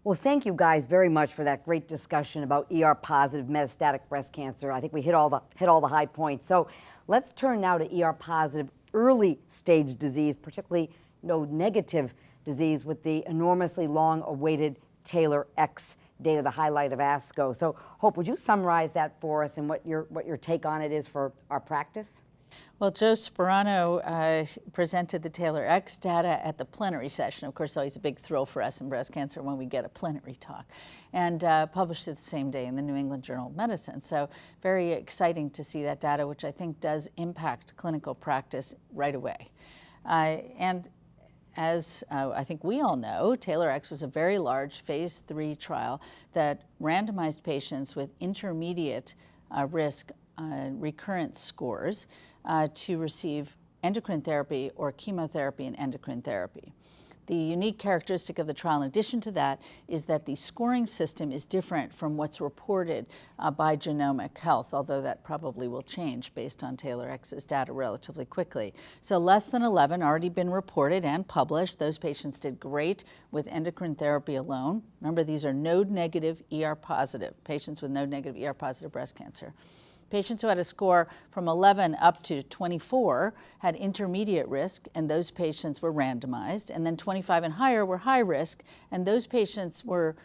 Well, thank you guys very much for that great discussion about ER-positive metastatic breast cancer. I think we hit all the high points. So let's turn now to ER-positive early stage disease, particularly node-negative disease with the enormously long-awaited TAILOR-X data, the highlight of ASCO. So Hope, would you summarize that for us and what your take on it is for our practice? Well, Joe Sperano presented the TAILOR-X data at the plenary session. Of course, always a big thrill for us in breast cancer when we get a plenary talk, and published it the same day in the New England Journal of Medicine. So very exciting to see that data, which I think does impact clinical practice right away. And as I think we all know, TAILOR-X was a very large phase 3 trial that randomized patients with intermediate risk recurrence scores to receive endocrine therapy or chemotherapy and endocrine therapy. The unique characteristic of the trial, in addition to that, is that the scoring system is different from what's reported by Genomic Health, although that probably will change based on TAILOR-X's data relatively quickly. So less than 11 already been reported and published. Those patients did great with endocrine therapy alone. Remember, these are node-negative, ER-positive, patients with node-negative, ER-positive breast cancer. Patients who had a score from 11 up to 24 had intermediate risk, and those patients were randomized. And then 25 and higher were high risk, and those patients were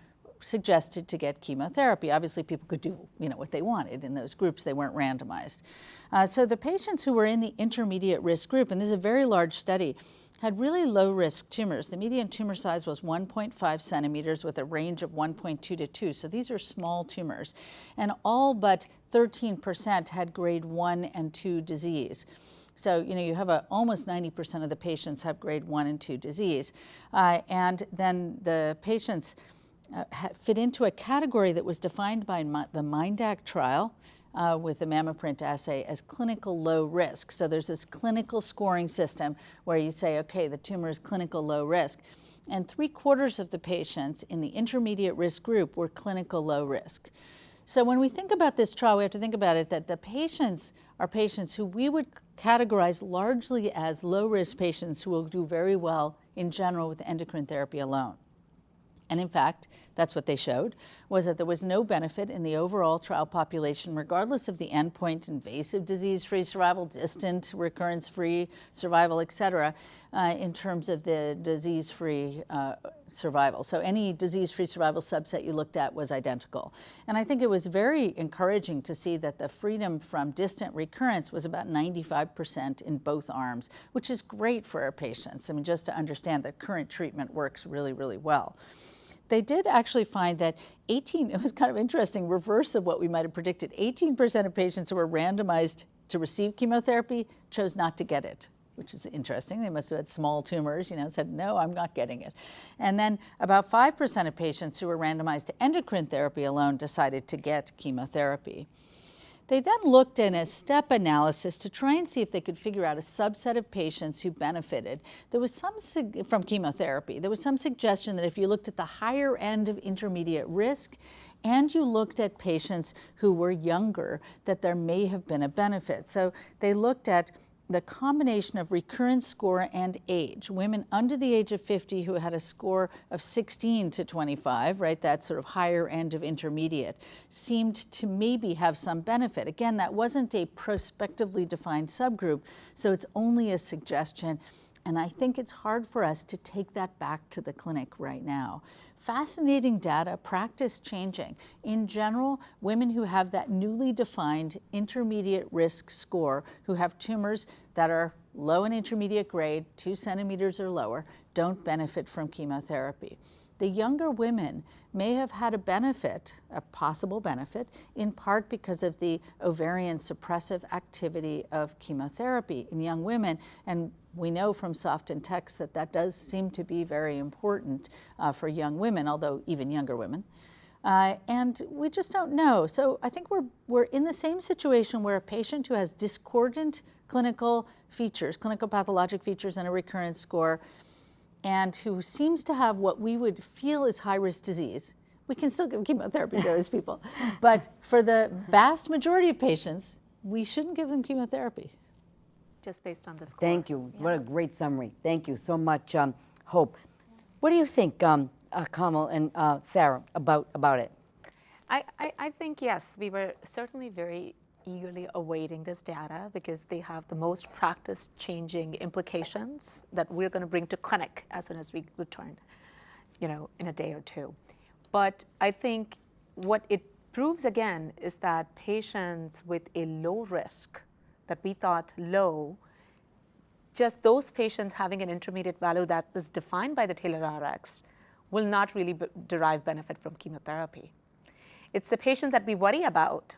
suggested to get chemotherapy. Obviously, people could do what they wanted in those groups. They weren't randomized. So the patients who were in the intermediate risk group, and this is a very large study, had really low-risk tumors. The median tumor size was 1.5 centimeters with a range of 1.2 to 2. So these are small tumors. And all but 13% had grade 1 and 2 disease. So, you have almost 90% of the patients have grade 1 and 2 disease. And then the patients fit into a category that was defined by the MINDAC trial, with the MammaPrint assay as clinical low risk. So there's this clinical scoring system where you say, okay, the tumor is clinical low risk. And 3/4 of the patients in the intermediate risk group were clinical low risk. So when we think about this trial, we have to think about it that the patients are patients who we would categorize largely as low risk patients who will do very well in general with endocrine therapy alone. And in fact, that's what they showed, was that there was no benefit in the overall trial population, regardless of the endpoint, invasive disease-free survival, distant recurrence-free survival, et cetera, in terms of the disease-free survival. So any disease-free survival subset you looked at was identical. And I think it was very encouraging to see that the freedom from distant recurrence was about 95% in both arms, which is great for our patients. I mean, just to understand that current treatment works really, really well. They did actually find that it was kind of interesting, reverse of what we might have predicted. 18% of patients who were randomized to receive chemotherapy chose not to get it, which is interesting. They must have had small tumors, said, no, I'm not getting it. And then about 5% of patients who were randomized to endocrine therapy alone decided to get chemotherapy. They then looked in a step analysis to try and see if they could figure out a subset of patients who benefited. There was from chemotherapy. There was some suggestion that if you looked at the higher end of intermediate risk and you looked at patients who were younger, that there may have been a benefit. So they looked at the combination of recurrence score and age. Women under the age of 50 who had a score of 16 to 25, right, that sort of higher end of intermediate, seemed to maybe have some benefit. Again, that wasn't a prospectively defined subgroup, so it's only a suggestion. And I think it's hard for us to take that back to the clinic right now. Fascinating data, practice changing. In general, women who have that newly defined intermediate risk score, who have tumors that are low and intermediate grade, 2 centimeters or lower, don't benefit from chemotherapy. The younger women may have had a benefit, a possible benefit, in part because of the ovarian suppressive activity of chemotherapy in young women. And we know from Soft and Text that that does seem to be very important for young women, although even younger women. And we just don't know. So I think we're in the same situation where a patient who has discordant clinical features, clinical pathologic features and a recurrence score, and who seems to have what we would feel is high-risk disease. We can still give chemotherapy to those people. But for the vast majority of patients, we shouldn't give them chemotherapy. Just based on the score. Thank you. Yeah. What a great summary. Thank you so much, Hope. What do you think Kamal and Sarah, about it? I think, yes, we were certainly very eagerly awaiting this data because they have the most practice-changing implications that we're going to bring to clinic as soon as we return, in a day or two. But I think what it proves again is that patients with a low risk, that we thought low, just those patients having an intermediate value that was defined by the TAILOR-RX will not really derive benefit from chemotherapy. It's the patients that we worry about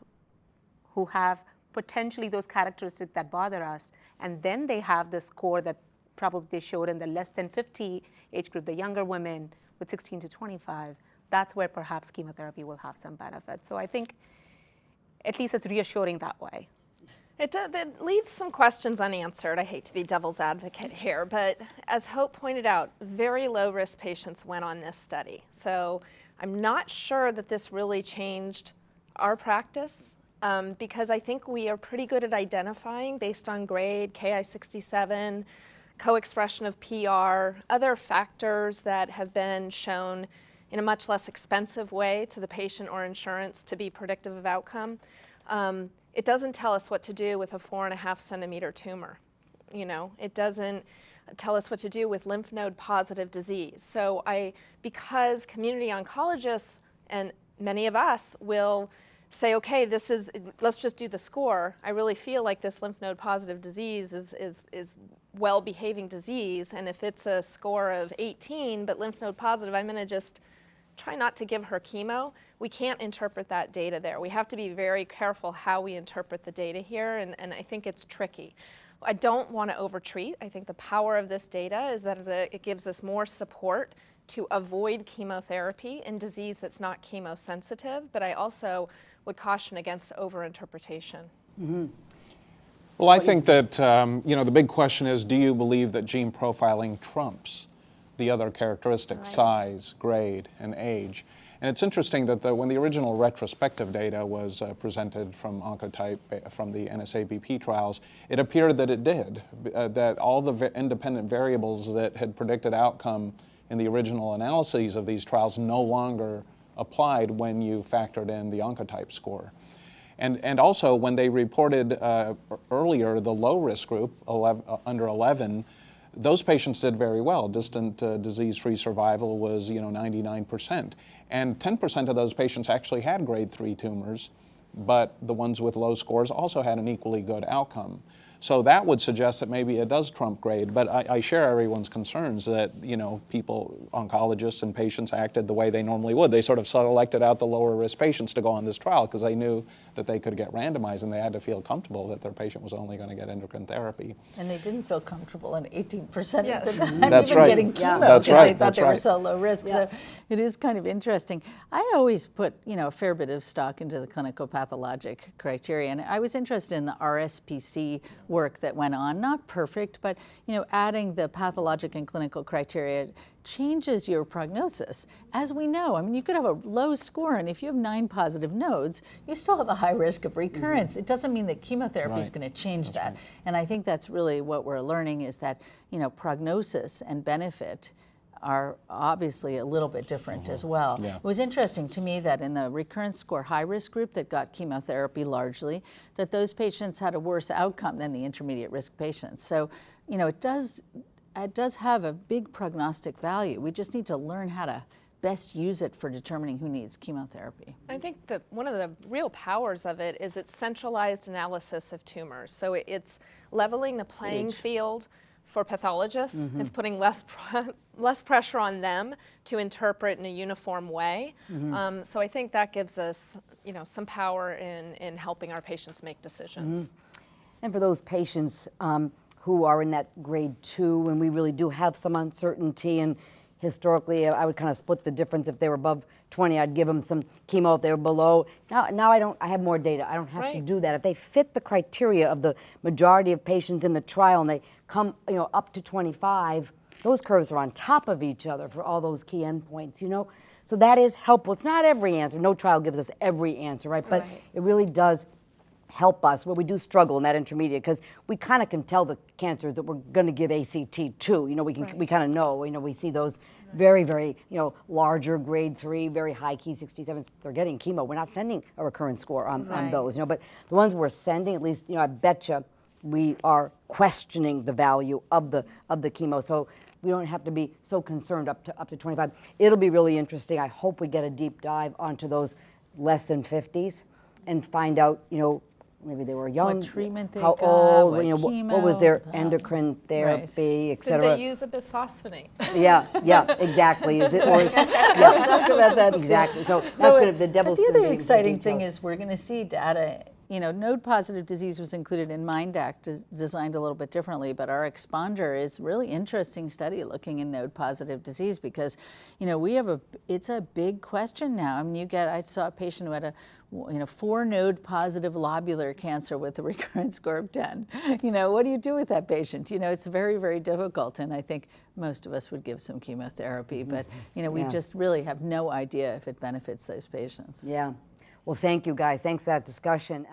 who have potentially those characteristics that bother us, and then they have the score that probably they showed in the less than 50 age group, the younger women with 16 to 25. That's where perhaps chemotherapy will have some benefit. So I think at least it's reassuring that way. It leaves some questions unanswered. I hate to be devil's advocate here, but as Hope pointed out, very low-risk patients went on this study. So I'm not sure that this really changed our practice because I think we are pretty good at identifying based on grade, Ki-67, co-expression of PR, other factors that have been shown in a much less expensive way to the patient or insurance to be predictive of outcome. It doesn't tell us what to do with a 4.5 centimeter tumor. It doesn't tell us what to do with lymph node positive disease. So because community oncologists and many of us will say, okay, let's just do the score. I really feel like this lymph node positive disease is well-behaving disease. And if it's a score of 18, but lymph node positive, I'm gonna just try not to give her chemo. We can't interpret that data there. We have to be very careful how we interpret the data here, and I think it's tricky. I don't want to overtreat. I think the power of this data is that it gives us more support to avoid chemotherapy in disease that's not chemosensitive, but I also would caution against overinterpretation. Mm-hmm. Well, I think that, the big question is, do you believe that gene profiling trumps the other characteristics, size, grade, and age? And it's interesting that when the original retrospective data was presented from Oncotype, from the NSABP trials, it appeared that it did, that all the independent variables that had predicted outcome in the original analyses of these trials no longer applied when you factored in the Oncotype score. And also, when they reported earlier the low-risk group, under 11, those patients did very well. Distant disease-free survival was 99%. And 10% of those patients actually had grade 3 tumors, but the ones with low scores also had an equally good outcome. So that would suggest that maybe it does trump grade, but I share everyone's concerns that, people, oncologists and patients acted the way they normally would. They sort of selected out the lower risk patients to go on this trial because they knew that they could get randomized and they had to feel comfortable that their patient was only going to get endocrine therapy. And they didn't feel comfortable in 18% Yes. of the time That's even right. getting chemo That's because right. they thought That's they were right. so low risk. So it is kind of interesting. I always put, a fair bit of stock into the clinical pathologic criteria. And I was interested in the RSPC work that went on. Not perfect, but adding the pathologic and clinical criteria changes your prognosis. As we know, you could have a low score, and if you have 9 positive nodes, you still have a high risk of recurrence. Mm-hmm. It doesn't mean that chemotherapy is going to change that. Right. And I think that's really what we're learning is that, prognosis and benefit are obviously a little bit different as well. Yeah. It was interesting to me that in the recurrence score high-risk group that got chemotherapy largely, that those patients had a worse outcome than the intermediate risk patients. So, it does have a big prognostic value. We just need to learn how to best use it for determining who needs chemotherapy. I think that one of the real powers of it is its centralized analysis of tumors. So it's leveling the playing field for pathologists. Mm-hmm. It's putting less pressure on them to interpret in a uniform way. Mm-hmm. So I think that gives us, some power in helping our patients make decisions. Mm-hmm. And for those patients who are in that grade 2, and we really do have some uncertainty, and historically I would kind of split the difference. If they were above 20, I'd give them some chemo. If they were below, now I have more data. I don't have to do that. If they fit the criteria of the majority of patients in the trial and they come up to 25, those curves are on top of each other for all those key endpoints, So that is helpful. It's not every answer. No trial gives us every answer, right? But it really does help us where we do struggle in that intermediate, because we kind of can tell the cancers that we're going to give ACT to. We kind of know. We see those very, very, larger grade 3, very high key 67s, they're getting chemo. We're not sending a recurrence score on those, but the ones we're sending, at least, I betcha we are questioning the value of the chemo. So we don't have to be so concerned up to 25. It'll be really interesting. I hope we get a deep dive onto those less than 50s and find out, maybe they were young, What treatment they how got, old, what what was their chemo, endocrine therapy, et Did cetera. they use a bisphosphonate? Yeah, exactly. Is it? Or is, Talk about that soon. exactly. So that's No, going to the devil's. But the gonna other be in exciting thing details. is we're going to see data. Node-positive disease was included in MINDAC, designed a little bit differently, but our exponder is really interesting study looking in node-positive disease because, it's a big question now. I mean, I saw a patient who had a 4 node-positive lobular cancer with a recurrence score of 10. What do you do with that patient? It's very, very difficult, and I think most of us would give some chemotherapy, but, we just really have no idea if it benefits those patients. Yeah. Well, thank you guys. Thanks for that discussion.